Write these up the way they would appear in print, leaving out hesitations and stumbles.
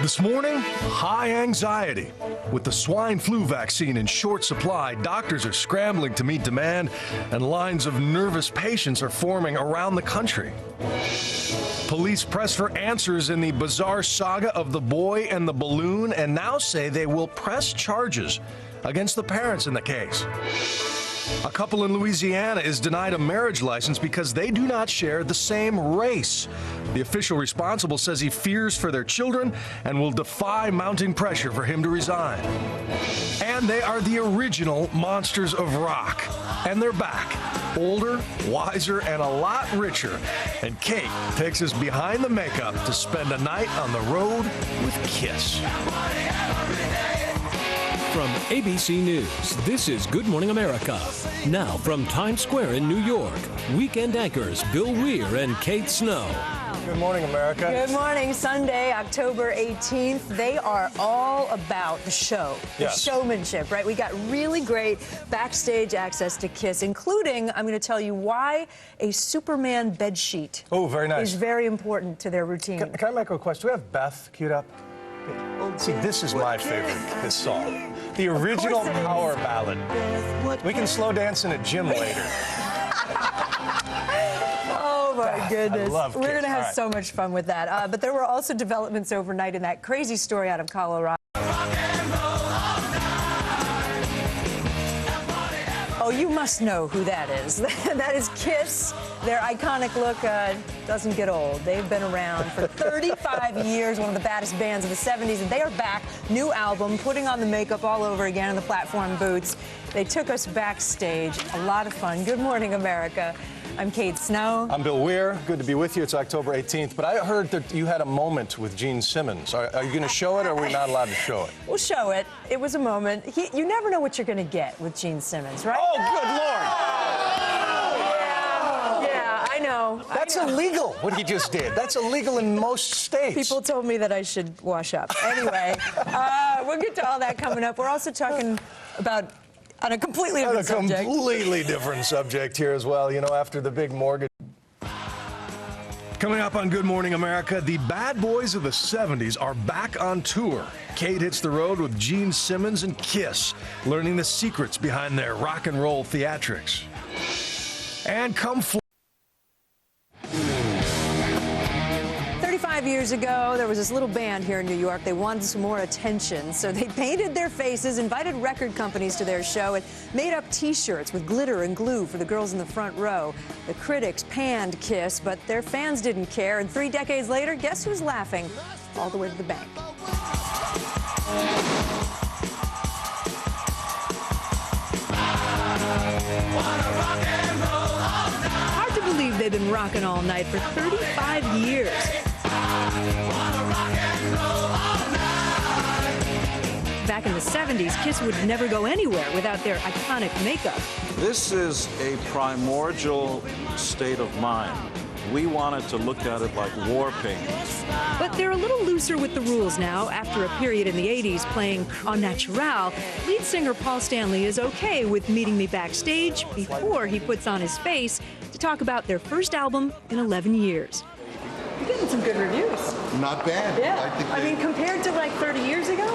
This morning, high anxiety. With the swine flu vaccine in short supply, doctors are scrambling to meet demand, and lines of nervous patients are forming around the country. Police press for answers in the bizarre saga of the boy and the balloon, and now say they will press charges against the parents in the case. A couple in Louisiana is denied a marriage license because they do not share the same race. The official responsible says he fears for their children and will defy mounting pressure for him to resign. And they are the original Monsters of Rock. And they're back, older, wiser, and a lot richer. And Kate takes us behind the makeup to spend a night on the road with Kiss. From ABC News, this is Good Morning America. Now from Times Square in New York, weekend anchors Bill Weir and Kate Snow. Good morning, America. Good morning. Sunday, October 18th. They are all about the show, the showmanship, right? We got really great backstage access to Kiss, including, I'm going to tell you why a Superman bedsheet very nice. is very important to their routine. Can I make a request? Do we have Beth queued up? See, this is my favorite, this song. The original power ballad. We can slow dance in a gym later. Oh, my goodness. I love Kiss. We're going to have so much fun with that. But there were also developments overnight in that crazy story out of Colorado. Oh, you must know who that is. That is Kiss. Their iconic look doesn't get old. They've been around for 35 years, one of the baddest bands of the 70s, and they are back. New album, putting on the makeup all over again in the platform boots. They took us backstage. A lot of fun. Good morning, America. I'm Kate Snow. I'm Bill Weir. Good to be with you. It's October 18th. But I heard that you had a moment with Gene Simmons. Are you going to show it, or are we not allowed to show it? We'll show it. It was a moment. You never know what you're going to get with Gene Simmons, right? Oh, good Lord. Yeah, I know. That's illegal, what he just did. That's illegal in most states. People told me that I should wash up. Anyway, we'll get to all that coming up. We're also talking about on a completely different subject. Completely different subject here as well. You know, after the big mortgage. Coming up on Good Morning America, the bad boys of the 70s are back on tour. Kate hits the road with Gene Simmons and Kiss, learning the secrets behind their rock and roll theatrics. And come 35 years ago, there was this little band here in New York. They wanted some more attention, so they painted their faces, invited record companies to their show, and made up T-shirts with glitter and glue for the girls in the front row. The critics panned Kiss, but their fans didn't care, and 3 decades later, guess who's laughing all the way to the bank? Hard to believe they've been rocking all night for 35 years. Back in the 70s, Kiss would never go anywhere without their iconic makeup. This is a primordial state of mind. We wanted to look at it like war paintings. But they're a little looser with the rules now. After a period in the 80s playing en natural, lead singer Paul Stanley is okay with meeting me backstage before he puts on his face to talk about their first album in 11 years. You're getting some good reviews. Not bad. Yeah. I mean, compared to like 30 years ago?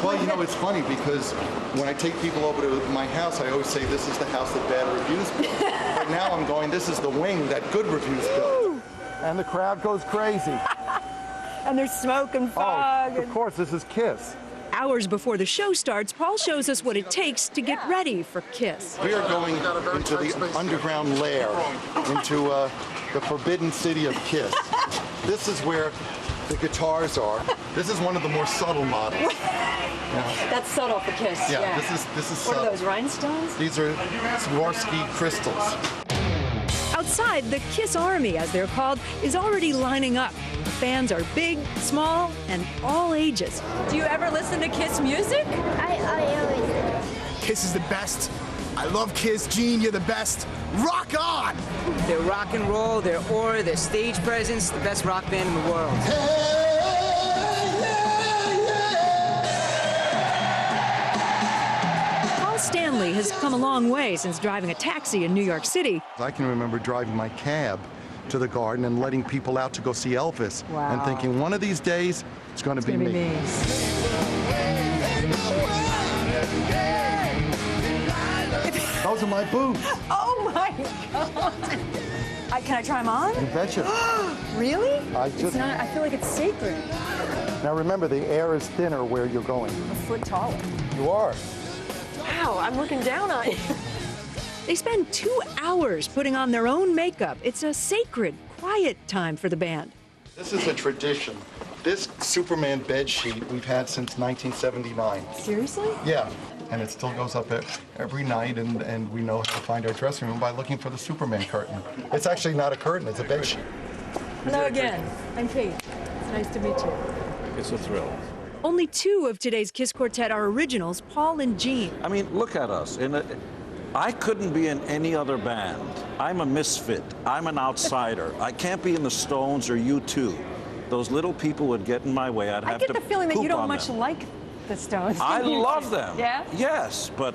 Well, you know, it's funny because when I take people over to my house, I always say this is the house that bad reviews built. But now I'm going, this is the wing that good reviews built. And the crowd goes crazy. And there's smoke and fog. Oh, of course, this is Kiss. Hours before the show starts, Paul shows us what it takes to get ready for Kiss. We are going into the underground lair, into the forbidden city of Kiss. This is where the guitars are. This is one of the more subtle models. That's subtle for Kiss. Yeah. This is What subtle. are those, rhinestones? These are Swarovski crystals. Outside, the Kiss Army, as they're called, is already lining up. Fans are big, small, and all ages. Do you ever listen to Kiss music? I always do. Kiss is the best. I love Kiss. Gene, you're the best. Rock on! Their rock and roll, their aura, their stage presence, the best rock band in the world. Paul Stanley has come a long way since driving a taxi in New York City. I can remember driving my cab to the garden and letting people out to go see Elvis. Wow. And thinking one of these days, it's going to be me. Those are my boots. Oh my God. Can I try them on? You betcha. Really? It's not, I feel like it's sacred. Now remember, the air is thinner where you're going. A foot taller. You are. Wow, I'm looking down on you. They spend 2 hours putting on their own makeup. It's a sacred, quiet time for the band. This is a tradition. This Superman bed sheet we've had since 1979. Seriously? Yeah, and it still goes up every night, and we know how to find our dressing room by looking for the Superman curtain. It's actually not a curtain, it's a bed sheet. Hello again. I'm Kate. It's nice to meet you. It's a thrill. Only 2 of today's Kiss Quartet are originals, Paul and Gene. I mean, look at us. I couldn't be in any other band. I'm a misfit. I'm an outsider. I can't be in the Stones or U2. Those little people would get in my way. I'd have to I get the feeling that you poop don't on much them. like the Stones. I love them. Yeah? Yes, but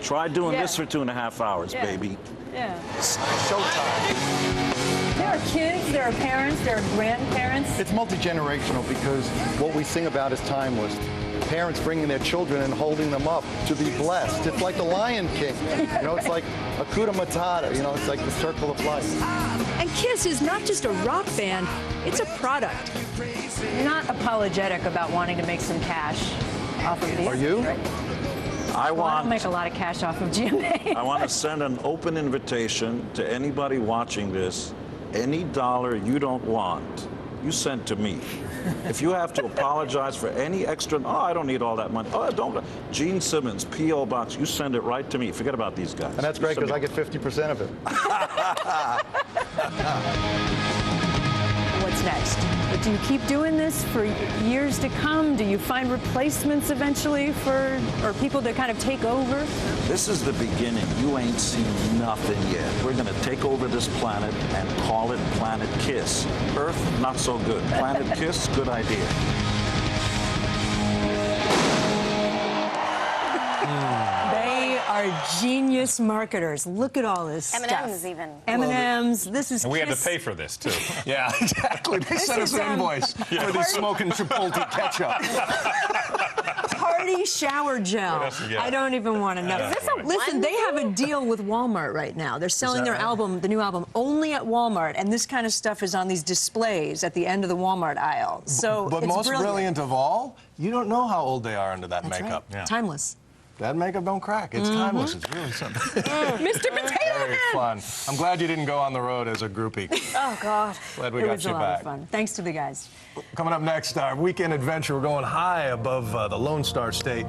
try doing this for 2.5 hours, Yeah. baby. Yeah. Showtime. There are kids, there are parents, there are grandparents. It's multi-generational because what we sing about is timeless. Parents bringing their children and holding them up to be blessed. It's like the Lion King. You know, it's like Hakuna Matata. You know, it's like the circle of life. And Kiss is not just a rock band, it's a product. You're not apologetic about wanting to make some cash off of these. Are you? Right? I I don't make a lot of cash off of GMA. I want to send an open invitation to anybody watching this. Any dollar you don't want, you send to me. If you have to apologize for any extra, oh, I don't need all that money. Oh, don't. Gene Simmons, P.O. Box, you send it right to me. Forget about these guys. And that's great because I get 50% of it. What's next? Do you keep doing this for years to come? Do you find replacements eventually or people to kind of take over? This is the beginning. You ain't seen nothing yet. We're going to take over this planet and call it Planet Kiss. Earth, not so good. Planet Kiss, good idea. They are genius marketers. Look at all this stuff. M&M's even. M&M's. This is And we had to Kiss. pay for this, too. Yeah, exactly. They sent us is, an invoice for these smoking Chipotle ketchup. Party shower gel. else you get? I don't even want to know. Is this a Listen, they have a deal with Walmart right now. They're selling their album, the new album, only at Walmart, and this kind of stuff is on these displays at the end of the Walmart aisle. So But it's most brilliant of all, you don't know how old they are under that That's makeup. right. Timeless. That makeup don't crack. It's timeless. It's really something. Mr. Potato Very Head! fun. I'm glad you didn't go on the road as a groupie. Oh, God. Glad we It got was you a lot back. of fun. Thanks to the guys. Coming up next, our weekend adventure. We're going high above the Lone Star State.